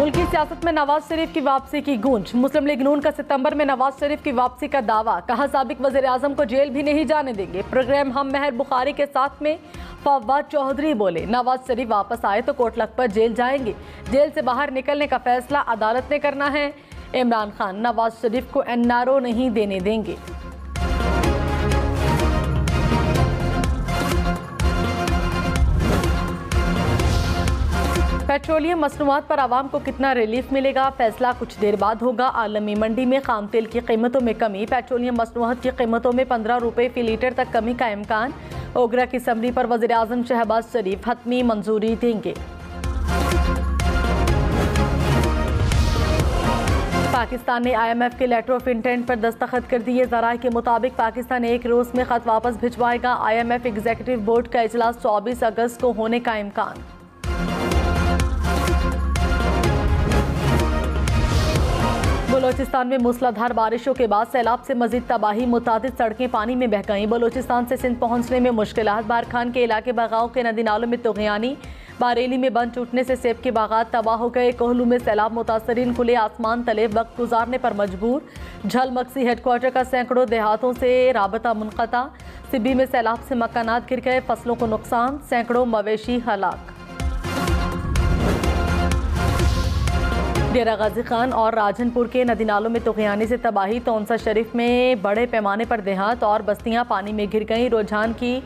मुल्की सियासत में नवाज शरीफ की वापसी की गूंज। मुस्लिम लीग नून का सितंबर में नवाज शरीफ की वापसी का दावा। कहा साबिक वज़ीर आज़म को जेल भी नहीं जाने देंगे। प्रोग्राम हम मेहर बुखारी के साथ में फवाद चौधरी बोले, नवाज शरीफ वापस आए तो कोटलखपत जेल जाएंगे। जेल से बाहर निकलने का फैसला अदालत ने करना है। इमरान खान नवाज शरीफ को एनआरओ नहीं देने देंगे। पेट्रोलियम मसनूआत पर आवाम को कितना रिलीफ मिलेगा, फैसला कुछ देर बाद होगा। आलमी मंडी में खाम तेल की कीमतों में कमी। पेट्रोलियम मसनूआत की कीमतों में 15 रुपये फी लीटर तक कमी का इम्कान। ओगरा की असम्बली पर वज़ीर आज़म शहबाज शरीफ हतमी मंजूरी देंगे। पाकिस्तान ने IMF के लेटर ऑफ इंटेंट पर दस्तखत कर दिए। ज़राए के मुताबिक पाकिस्तान एक रोज़ में ख़त वापस भिजवाएगा। IMF एग्जीक्यूटिव बोर्ड का इजलास 24 अगस्त को होने का इम्कान। बलोचिस्तान में मूसलाधार बारिशों के बाद सैलाब से मजीद तबाही। मुतादिद सड़कें पानी में बह गईं। बलोचिस्तान से सिंध पहुंचने में मुश्किलात। बारखान के इलाके बगाओं के नदी नालों में तुग़यानी। बारेली में बंद टूटने से सेब के बागात तबाह हो गए। कोहलू में सैलाब मुतासरीन खुले आसमान तले वक्त गुजारने पर मजबूर। झलमक्सी हेडक्वार्टर का सैकड़ों देहातों से राबता मुनक़ता। सिब्बी में सैलाब से मकानात गिर गए, फसलों को नुकसान, सैकड़ों मवेशी हलाक। डेरा गाजी खान और राजनपुर के नदी नालों में तुग़यानी से तबाही। तौंसा शरीफ में बड़े पैमाने पर देहात और बस्तियां पानी में गिर गईं। रुझान की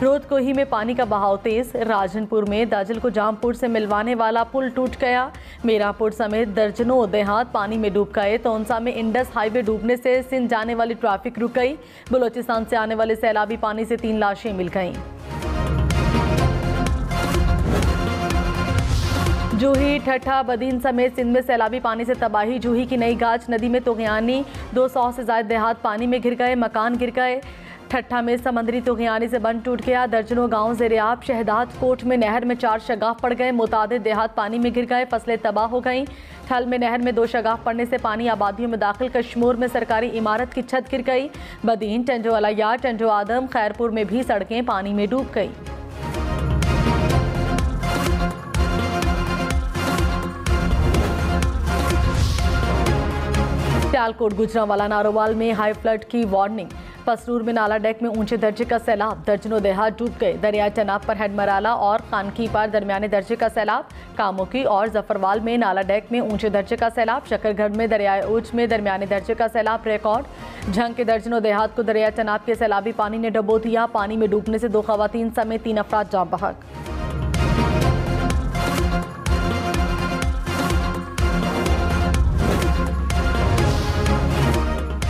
रोदकोही में पानी का बहाव तेज। राजनपुर में दाजिल को जामपुर से मिलवाने वाला पुल टूट गया। मीरापुर समेत दर्जनों देहात पानी में डूब गए। तौंसा में इंडस हाईवे डूबने से सिंध जाने वाली ट्रैफिक रुक गई। बलोचिस्तान से आने वाले सैलाबी पानी से 3 लाशें मिल गईं। जूही, ठट्ठा, बदीन समेत सिंध में सैलाबी पानी से तबाही। जूही की नई गाज नदी में तुग़यानी। 200 से ज़ायद देहात पानी में गिर गए, मकान गिर गए। ठट्ठा में समंदरी तुग़यानी से बंद टूट गया। दर्जनों गांव ज़ेर-ए-आब। शहदाद कोट में नहर में 4 शगाफ पड़ गए। मुतादिद देहात पानी में गिर गए, फसलें तबाह हो गईं। ठल में नहर में 2 शगाफ पड़ने से पानी आबादियों में दाखिल। कश्मूर में सरकारी इमारत की छत गिर गई। बदीन, टंजो अलैया, टंजो आदम, खैरपुर में भी सड़कें पानी में डूब गई। सियालकोट, गुजरांवाला, नारोवाल में हाई फ्लड की वार्निंग। पसरूर में नाला डेक में ऊंचे दर्जे का सैलाब। दर्जनों देहात डूब गए। दरिया चनाब पर हेडमराला और खानकी पर दरमियाने दर्जे का सैलाब। कामोकी और जफरवाल में नाला डेक में ऊंचे दर्जे का सैलाब। शकरगढ़ में दरियाए उच में दरमियाने दर्जे का सैलाब रिकॉर्ड। झंग के दर्जनों देहात को दरिया चनाब के सैलाबी पानी ने डबो दिया। पानी में डूबने से 2 खवातीन समेत 3 अफराद जाँ बहक।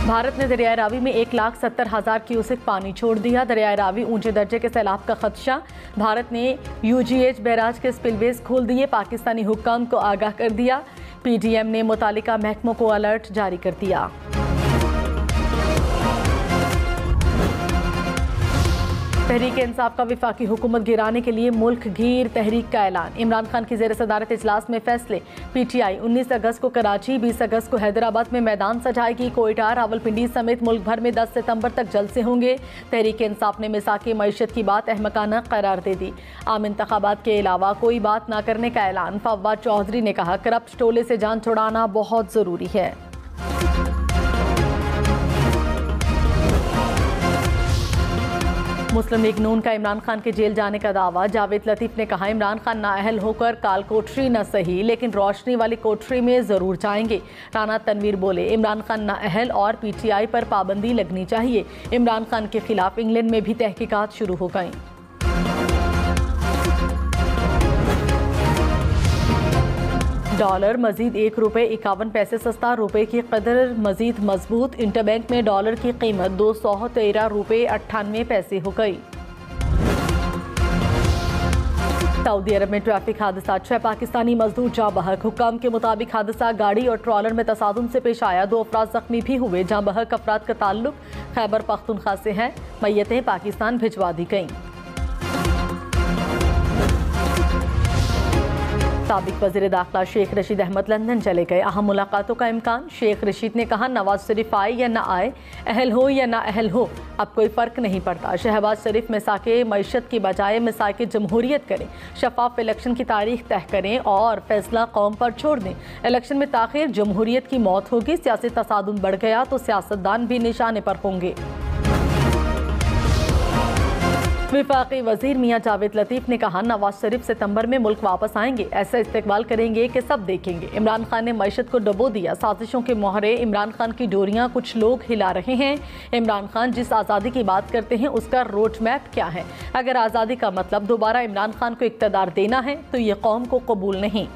भारत ने दरियाए रावी में 1,70,000 क्यूसेक पानी छोड़ दिया। दरियाए रावी ऊंचे दर्जे के सैलाब का खदशा। भारत ने UGH बैराज के स्पिलवेज खोल दिए। पाकिस्तानी हुक्काम को आगाह कर दिया। PDM ने मुतालिका महकमों को अलर्ट जारी कर दिया। तहरीक इंसाफ का वफाकी हुकूमत गिराने के लिए मुल्क गीर तहरीक का ऐलान। इमरान खान की ज़ेर सदारत इजलास में फैसले। PTI 19 अगस्त को कराची, 20 अगस्त को हैदराबाद में मैदान सजाएगी। कोयटा, रावलपिंडी समेत मुल्क भर में 10 सितंबर तक जलसे होंगे। तहरीक इंसाफ ने मिसाक़े मईशत की बात अहमकाना करार दे दी। आम इंतखाबात के अलावा कोई बात ना करने का ऐलान। फवाद चौधरी ने कहा, करप्ट टोले से जान छुड़ाना बहुत ज़रूरी है। मुस्लिम लीग नून का इमरान खान के जेल जाने का दावा। जावेद लतीफ़ ने कहा, इमरान खान नाअहल होकर काल कोठरी न सही लेकिन रोशनी वाली कोठरी में ज़रूर जाएंगे। राना तनवीर बोले, इमरान खान नाअहल और PTI पर पाबंदी लगनी चाहिए। इमरान खान के खिलाफ इंग्लैंड में भी तहकीकात शुरू हो गईं। डॉलर मजीद 1 रुपये 51 पैसे सस्ता। रुपये की कदर मजीद मजबूत। इंटरबैंक में डॉलर की कीमत 213 रुपये 98 पैसे हो गई। सऊदी अरब में ट्रैफिक हादसा। 6 पाकिस्तानी मजदूर जाँ बहक। हुक्काम के मुताबिक हादसा गाड़ी और ट्रॉलर में तसादुम से पेश आया। 2 अफराद जख्मी भी हुए। जाँ बहक अफराद का ताल्लुक खैबर पख्तूनख्वा से है। मैयतें पाकिस्तान भिजवा दी गईं। साबिक वज़ीर दाखिला शेख रशीद अहमद लंदन चले गए, अहम मुलाकातों का इम्कान। शेख रशीद ने कहा, नवाज शरीफ आए या ना आए, अहल हो या ना अहल हो, अब कोई फ़र्क नहीं पड़ता। शहबाज शरीफ मिसाके मईशत की बजाय मिसाके जमहूरियत करें, शफाफ इलेक्शन की तारीख तय करें और फैसला कौम पर छोड़ दें। इलेक्शन में ताख़ीर जमहूरियत की मौत होगी। सियासी तसादुम बढ़ गया तो सियासतदान भी निशाने पर होंगे। वफाकी वजीर मियां जावेद लतीफ़ ने कहा, नवाज शरीफ सितंबर में मुल्क वापस आएंगे, ऐसा इस्तेकबाल करेंगे कि सब देखेंगे। इमरान खान ने मईशत को डबो दिया, साजिशों के मोहरे इमरान खान की डोरियां कुछ लोग हिला रहे हैं। इमरान खान जिस आज़ादी की बात करते हैं उसका रोड मैप क्या है? अगर आज़ादी का मतलब दोबारा इमरान खान को इक़्तिदार देना है तो ये कौम को कबूल नहीं।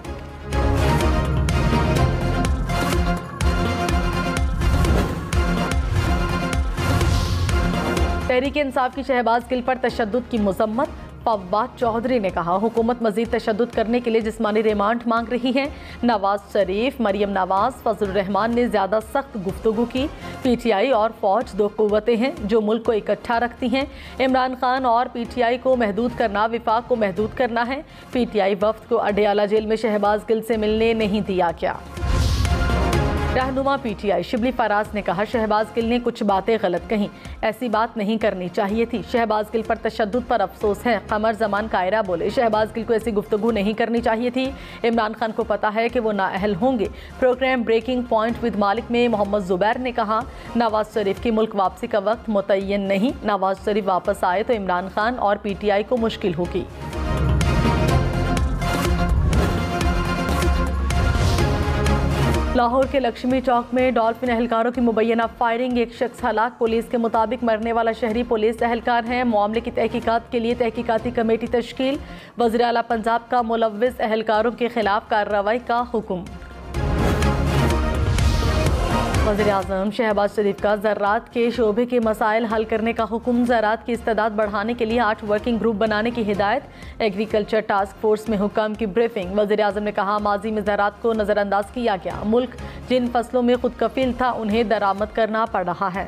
तहरीक इंसाफ की शहबाज गिल पर तशद्दुद की मज़म्मत। फवाद चौधरी ने कहा, हुकूमत मजीद तशद्दुद करने के लिए जिस्मानी रिमांड मांग रही है। नवाज शरीफ, मरियम नवाज, फजल रहमान ने ज़्यादा सख्त गुफ्तगू की। PTI और फौज दो कुव्वतें हैं जो मुल्क को इकट्ठा रखती हैं। इमरान खान और PTI को महदूद करना विफाक को महदूद करना है। PTI वफ्द को अडयाला जेल में शहबाज गिल से मिलने नहीं दिया गया। रहनुमा PTI शिबली फराज ने कहा, शहबाज गिल ने कुछ बातें गलत कहीं, ऐसी बात नहीं करनी चाहिए थी। शहबाज गिल पर तशद्दुद पर अफसोस है। कमर जमान कायरा बोले, शहबाज गिल को ऐसी गुफ्तगू नहीं करनी चाहिए थी। इमरान खान को पता है कि वो नाअहल होंगे। प्रोग्राम ब्रेकिंग पॉइंट विद मालिक में मोहम्मद जुबैर ने कहा, नवाज शरीफ की मुल्क वापसी का वक्त मुतय्यन नहीं। नवाज शरीफ वापस आए तो इमरान खान और PTI को मुश्किल होगी। लाहौर के लक्ष्मी चौक में डॉल्फिन एहलकारों की मुबैना फायरिंग, एक शख्स हलाक। पुलिस के मुताबिक मरने वाला शहरी पुलिस एहलकार है। मामले की तहकीकात के लिए तहकीकाती कमेटी तश्कील। वज़ीर आला पंजाब का मुलव्विस एहलकारों के खिलाफ कार्रवाई का हुक्म। वज़ीर आज़म शहबाज शरीफ का ज़राअत के शोबे के मसाइल हल करने का हुक्म। ज़राअत की इस्तेदाद बढ़ाने के लिए 8 वर्किंग ग्रुप बनाने की हिदायत। एग्रीकल्चर टास्क फोर्स में हुक्म की ब्रीफिंग। वज़ीर आज़म ने कहा, माजी में ज़राअत को नज़रअंदाज किया गया। मुल्क जिन फसलों में खुद कफील था उन्हें दरामद करना पड़ रहा है।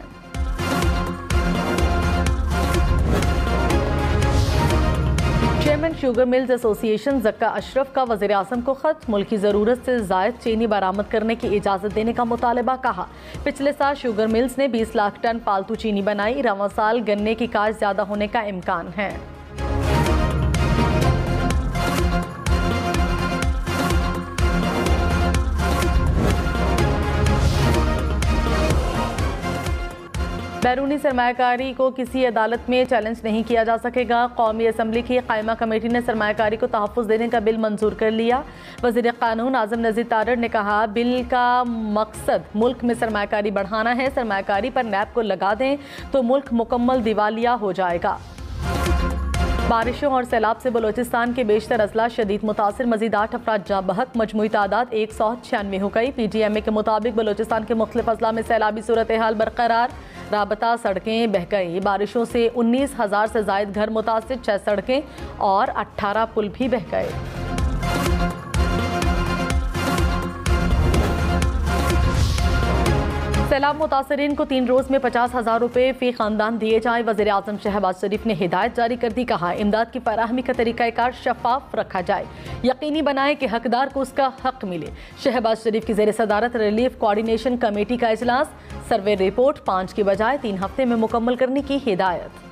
Chairman sugar mills association Zaka Ashraf का वज़ीर आज़म को ख़त। मुल्क की ज़रूरत से ज़ायद चीनी बरामद करने की इजाज़त देने का मुतालबा। कहा, पिछले साल शुगर मिल्स ने 20 लाख टन पालतू चीनी बनाई। रवां साल गन्ने की काश्त ज़्यादा होने का इम्कान है। बैरूनी सरमायाकारी को किसी अदालत में चैलेंज नहीं किया जा सकेगा। कौमी असम्बली की कायमा कमेटी ने सरमायाकारी को तहफ़्फ़ुज़ देने का बिल मंजूर कर लिया। वज़ीर क़ानून आज़म नज़ीर तारड़ ने कहा, बिल का मकसद मुल्क में सरमायाकारी बढ़ाना है। सरमायाकारी पर नैब को लगा दें तो मुल्क मुकम्मल दिवालिया हो जाएगा। बारिशों और सैलाब से बलोचिस्तान के बेशतर अजला शदीद मुतासिर। मजीद 8 अफराद जाँ बहक, मजमूई तादाद 196 हो गई। PGMA के मुताबिक बलोचिस्तान के मुख्तलिफ अजला में सैलाबी सूरत हाल बरकरार। राबता सड़कें बह गई। बारिशों से 19,000 से ज़ायद घर मुतासिर। 6 सड़कें और 18 पुल भी बह गए। सैलाब मुतासरीन को 3 रोज़ में 50,000 रुपये फ़ी ख़ानदान दिए जाएँ। वज़ीर आज़म शहबाज शरीफ ने हिदायत जारी कर दी। कहा, इमदाद की फराहमी का तरीक़ाकार शफाफ रखा जाए, यकीनी बनाए कि हकदार को उसका हक मिले। शहबाज शरीफ की ज़ेर सदारत रिलीफ कोऑर्डिनेशन कमेटी का इजलास। सर्वे रिपोर्ट 5 की बजाय 3 हफ्ते में मुकम्मल करने की हिदायत।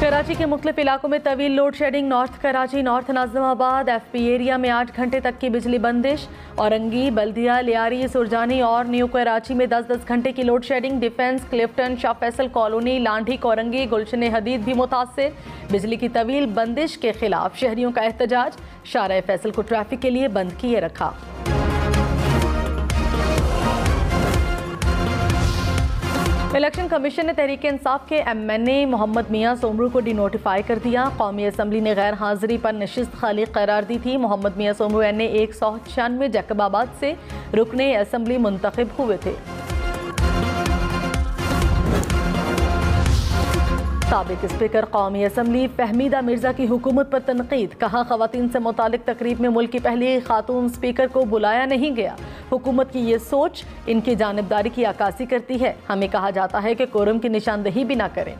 कराची के मुख्तलिफ इलाकों में तवील load shedding. North Karachi, north Nazimabad, FP area में 8 घंटे तक की बिजली बंदिश। औरंगी, बल्दिया, लियारी, सुरजानी और न्यू कराची में 10-10 घंटे की load shedding. Defence, Clifton, Shah Faisal colony, Landhi, Korangi, Gulshan Hadeed भी मुतासिर। बिजली की तवील बंदिश के खिलाफ शहरियों का एहतजाज। शाहराह फैसल को ट्रैफिक के लिए बंद किए रखा। इलेक्शन कमीशन ने तहरीक इंसाफ के MNA मोहम्मद मियां सोमरू को डिनोटिफाई कर दिया। कौमी असम्बली ने गैर हाजिरी पर नशिस्त खाली करार दी थी। मोहम्मद मियां सोमरू NA 196 जैकबाबाद से रुकने असम्बली मुंतखब हुए थे। साबिक स्पीकर कौमी असम्बली फहमीदा मिर्जा की हुकूमत पर तनकीद। कहा, खवातीन से मुतालिक तकरीब में मुल्क की पहली खातून स्पीकर को बुलाया नहीं गया। हुकूमत की ये सोच इनकी जानिबदारी की अक्कासी करती है। हमें कहा जाता है कि कोरम की निशानदही भी ना करें।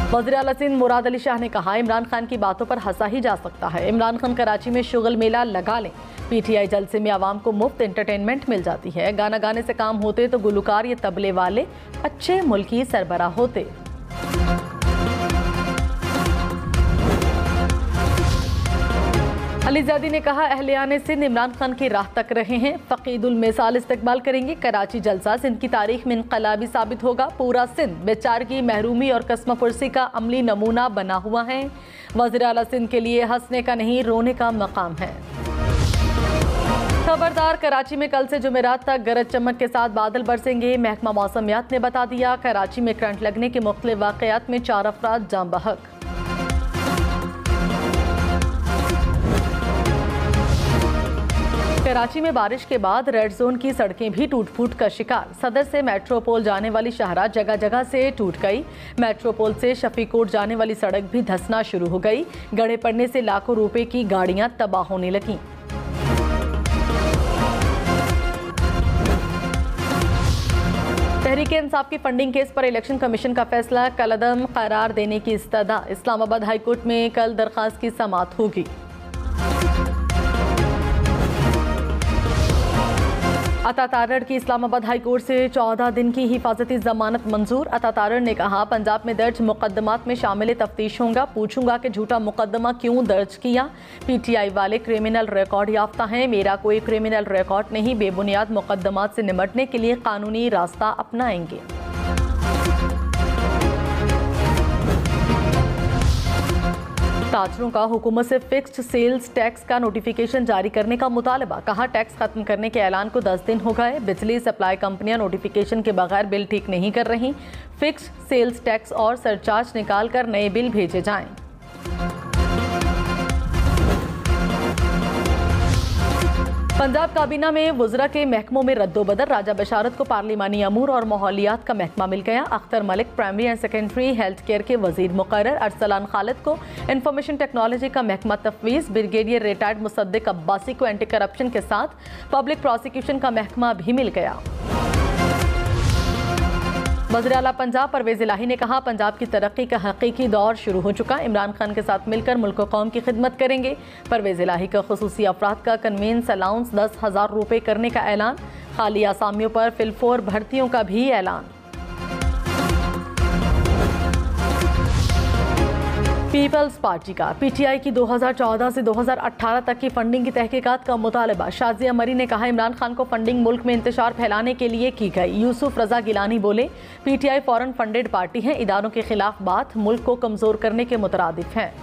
वज़ीर आला सिंध मुराद अली शाह ने कहा, इमरान खान की बातों पर हंसा ही जा सकता है। इमरान खान कराची में शुगल मेला लगा लें। पीटीआई जलसे में आवाम को मुफ्त एंटरटेनमेंट मिल जाती है। गाना गाने से काम होते तो गुलकार या तबले वाले अच्छे मुल्की सरबराह होते। अली ज़ैदी ने कहा, अहलियाने सिंध इमरान खान की राह तक रहे हैं, फ़क़ीदुल मिसाल इस्तकबाल करेंगे। कराची जलसा सिंध की तारीख में इनकलाबी साबित होगा। पूरा सिंध बेचारगी, महरूमी और कस्मपुरसी का अमली नमूना बना हुआ है। वज़ीर आला सिंध के लिए हंसने का नहीं, रोने का मकाम है। खबरदार, कराची में कल से जुमेरात तक गरज चमक के साथ बादल बरसेंगे। महकमा मौसमियात ने बता दिया, कराची में करंट लगने के मुख्तलिफ वाक़यात में 4 अफराद जाँ बहक। कराची में बारिश के बाद रेड जोन की सड़कें भी टूट फूट का शिकार। सदर से मेट्रोपोल जाने वाली शाहराह जगह जगह से टूट गई। मेट्रोपोल से शफीकोट जाने वाली सड़क भी धंसना शुरू हो गई। गड़े पड़ने से लाखों रुपए की गाड़ियां तबाह होने लगीं। तहरीक इंसाफ की फंडिंग केस पर इलेक्शन कमीशन का फैसला, कलअदम करार देने की इस्तदा। इस्लामाबाद हाईकोर्ट में कल दरखास्त की समाअत होगी। अता तारड़ की इस्लामाबाद हाई कोर्ट से 14 दिन की हिफाजती जमानत मंजूर। अता तारड़ ने कहा, पंजाब में दर्ज मुकदमात में शामिल तफ्तीश होगा, पूछूंगा कि झूठा मुकदमा क्यों दर्ज किया। पीटीआई वाले क्रिमिनल रिकॉर्ड याफ्ता हैं, मेरा कोई क्रिमिनल रिकॉर्ड नहीं। बेबुनियाद मुकदमात से निमटने के लिए कानूनी रास्ता अपनाएंगे। ताजरों का हुकूमत से फिक्स्ड सेल्स टैक्स का नोटिफिकेशन जारी करने का मुतालबा। कहा, टैक्स खत्म करने के ऐलान को 10 दिन हो गए। बिजली सप्लाई कंपनियां नोटिफिकेशन के बगैर बिल ठीक नहीं कर रही। फिक्स्ड सेल्स टैक्स और सरचार्ज निकाल कर नए बिल भेजे जाएं। पंजाब काबीना में वज़रा के महकमों में रद्दोबदल। राजा बशारत को पार्लिमानी अमूर और माहौलियात का महकमा मिल गया। Akhtar Malik primary and secondary health care के वजीर मुकर्रर। अरसलान खालिद को इंफॉर्मेशन टेक्नोलॉजी का महकमा तफवीज़। ब्रिगेडियर रिटायर्ड मुसद्दिक अब्बासी को एंटी करप्शन के साथ पब्लिक प्रोसिक्यूशन का महकमा भी मिल गया। वज़ीर आला पंजाब परवेज़ इलाही ने कहा, पंजाब की तरक्की का हकीकी दौर शुरू हो चुका। इमरान खान के साथ मिलकर मुल्क व कौम की खिदमत करेंगे। परवेज़ इलाही का खुसूसी अफराद का कन्वेंस अलाउंस 10,000 रुपये करने का ऐलान। खाली आसामियों पर फिलफोर भर्तियों का भी ऐलान। पीपल्स पार्टी का पीटीआई की 2014 से 2018 तक की फंडिंग की तहकीकात का मुतालबा। शाजिया मरी ने कहा, इमरान खान को फंडिंग मुल्क में इंतशार फैलाने के लिए की गई। यूसुफ रजा गिलानी बोले, पीटीआई फॉरेन फंडेड पार्टी है, इदारों के खिलाफ बात मुल्क को कमजोर करने के मुतरादिफ है।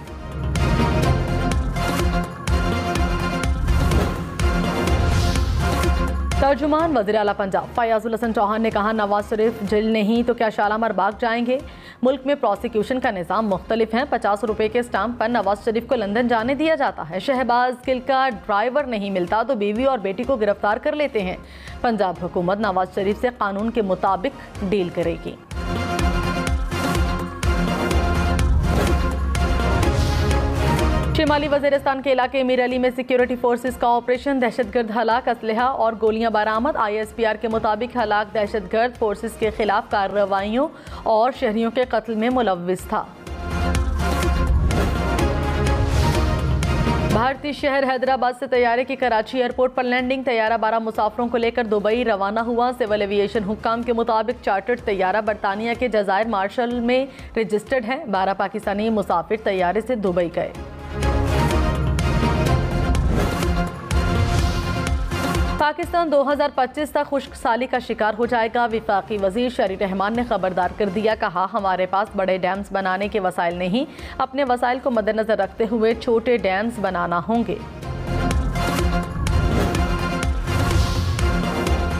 तर्जुमान वज़ीर आला पंजाब फयाजुल हसन चौहान ने कहा, नवाज शरीफ जेल नहीं तो क्या शालामार बाग जाएंगे। मुल्क में प्रोसिक्यूशन का निज़ाम मुख्तलिफ है। 50 रुपए के स्टाम्प पर नवाज शरीफ को लंदन जाने दिया जाता है। शहबाज गिल का ड्राइवर नहीं मिलता तो बीवी और बेटी को गिरफ्तार कर लेते हैं। पंजाब हुकूमत नवाज शरीफ से कानून के मुताबिक डील करेगी। शिमाली वज़ीरिस्तान के इलाके मीर अली में सिक्योरिटी फोर्सेस का ऑपरेशन। दहशतगर्द हलाक, असलहा और गोलियां बरामद। ISPR के मुताबिक हलाक दहशतगर्द फोर्सेस के खिलाफ कार्रवाइयों और शहरियों के कत्ल में मुलव्विस था। भारतीय शहर हैदराबाद से तैयारे की कराची एयरपोर्ट पर लैंडिंग। तैयारा 12 मुसाफिरों को लेकर दुबई रवाना हुआ। सिविल एविएशन हुक्काम के मुताबिक चार्टर्ड तैयारा बरतानिया के जजायर मार्शल में रजिस्टर्ड है। 12 पाकिस्तानी मुसाफिर तैयारे से दुबई गए। पाकिस्तान 2025 तक खुश्क साली का शिकार हो जाएगा। विफाकी वजीर शरी रहमान ने खबरदार कर दिया। कहा, हमारे पास बड़े डैम्स बनाने के वसाइल नहीं, अपने वसाइल को मद्देनजर रखते हुए छोटे डैम्स बनाना होंगे।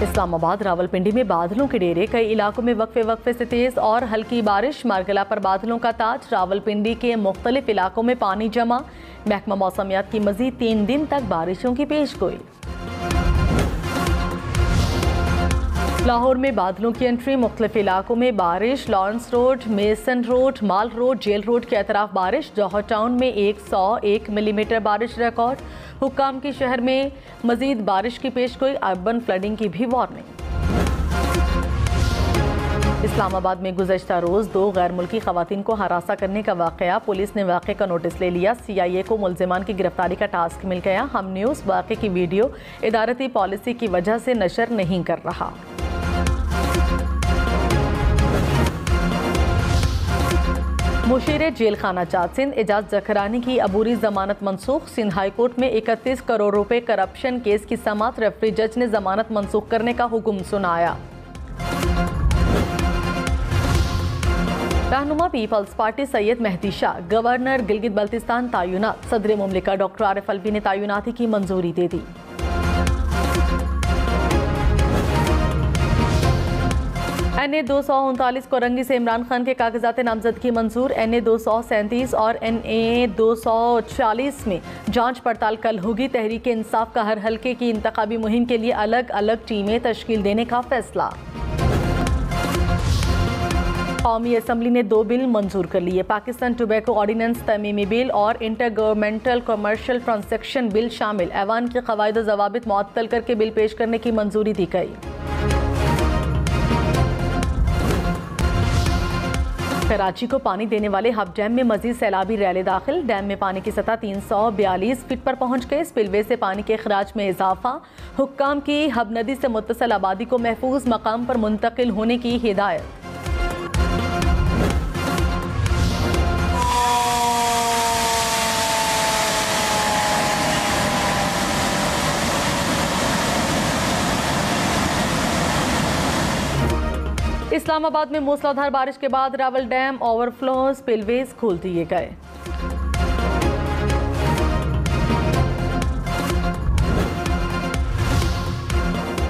इस्लामाबाद रावलपिंडी में बादलों के डेरे। कई इलाकों में वक्फे वक्फे से तेज और हल्की बारिश। मारगला पर बादलों का ताज। रावलपिंडी के मुख्तलिफ इलाकों में पानी जमा। महकमा मौसमियात की मजीद 3 दिन तक बारिशों की पेशगोई। लाहौर में बादलों की एंट्री। मुख्तलिफ इलाकों में बारिश। लॉरेंस रोड, मेसन रोड, माल रोड, जेल रोड के अतराफ बारिश। जौहर टाउन में 101 मिलीमीटर बारिश रिकॉर्ड। हुक्काम की शहर में मजीद बारिश की पेशगोई। अर्बन फ्लडिंग की भी वार्निंग। इस्लामाबाद में गुज़श्ता रोज़ 2 गैर मुल्की ख़वातीन को हरासा करने का वाक़या। पुलिस ने वाक़े का नोटिस ले लिया। CIA को मुल्ज़िमान की गिरफ्तारी का टास्क मिल गया। हम न्यूज़ वाक़े की वीडियो इदारती पॉलिसी की वजह से नशर नहीं कर रहा। मुशीर जेल खाना चाट सिंध एजाज जखरानी की अबूरी जमानत मनसूख। सिंध हाई कोर्ट में 31 करोड़ रुपए करप्शन केस की समाअत। रेफरी जज ने जमानत मनसूख करने का हुक्म सुनाया। रहनुमा पीपल्स पार्टी सैयद मेहदी शाह गवर्नर गिलगित बल्तिस्तान तायुनात। सदर मुमलिका डॉक्टर आरिफ अलवी ने तायुनाती की मंजूरी दे दी। NA 239 कोरंगी से इमरान खान के कागजात नामजदगी मंजूर। NA 237 और NA 240 में जांच पड़ताल कल होगी। तहरीक इंसाफ का हर हल्के की इंतखाबी मुहिम के लिए अलग अलग टीमें तश्कील देने का फैसला। कौमी असम्बली ने 2 बिल मंजूर कर लिए। पाकिस्तान टोबैको ऑर्डिनेंस तमीमी बिल और inter governmental commercial transaction bill शामिल। ऐवान के क़वाइद व ज़वाबित मुअत्तल करके बिल पेश करने की मंजूरी दी गई। कराची को पानी देने वाले हब डैम में मजीद सैलाबी रैले दाखिल। डैम में पानी की सतह 342 फीट पर पहुंच गई। स्पिलवे से पानी के अखराज में इजाफा। हुक्काम की हब नदी से मुत्तसिल आबादी को महफूज मकाम पर मुंतकिल होने की हिदायत। इस्लामाबाद में मूसलाधार बारिश के बाद रावल डैम ओवरफ्लो। स्पिलवेज खोल दिए गए।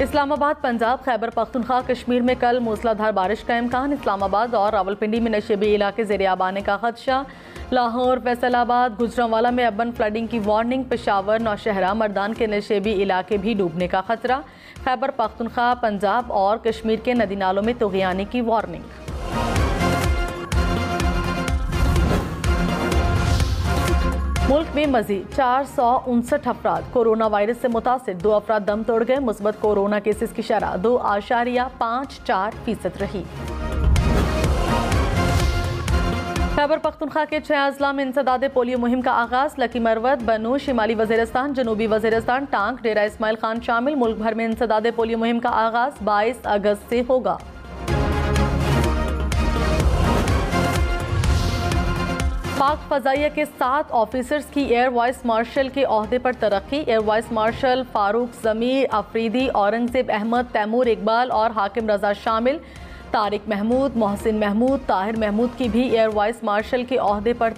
इस्लामाबाद पंजाब खैबर पख्तूनख्वा कश्मीर में कल मूसलाधार बारिश का इम्कान। इस्लामाबाद और रावलपिंडी में नशेबी इलाके ज़ेरे आब आने का खदशा। लाहौर, फैसलाबाद, गुजरांवाला में अबन फ्लडिंग की वार्निंग। पेशावर, नौशहरा, मर्दान के नशेबी इलाके भी डूबने का खतरा। खैबर पख्तूनख्वा, पंजाब और कश्मीर के नदी नालों में तुग़यानी की वार्निंग। मुल्क में मजीद 459 अफराद कोरोना वायरस से मुतासिर। 2 अफराद दम तोड़ गए। मुस्बत कोरोना केसेस की शरह 2.54% रही। खैबर पख्तूनख्वा के 6 अजला में इंसदाद पोलियो मुहिम का आगाज। लकी मरवत, बनू, शिमाली वज़ीरिस्तान, जनूबी वज़ीरिस्तान, टांग, डेरा इस्माइल खान शामिल। मुल्क भर में इंसदाद पोलियो मुहिम का आगाज 22 अगस्त से होगा। पाक फ़ज़ाइया के 7 ऑफिसर्स की एयर वाइस मार्शल के ओहदे पर तरक्की। एयर वाइस मार्शल फारूक ज़मीर अफरीदी, औरंगज़ेब अहमद, तैमूर इकबाल और हाकिम रजा शामिल। तारिक महमूद, मोहसिन महमूद, ताहिर महमूद की भी एयर वाइस मार्शल के ओहदे पर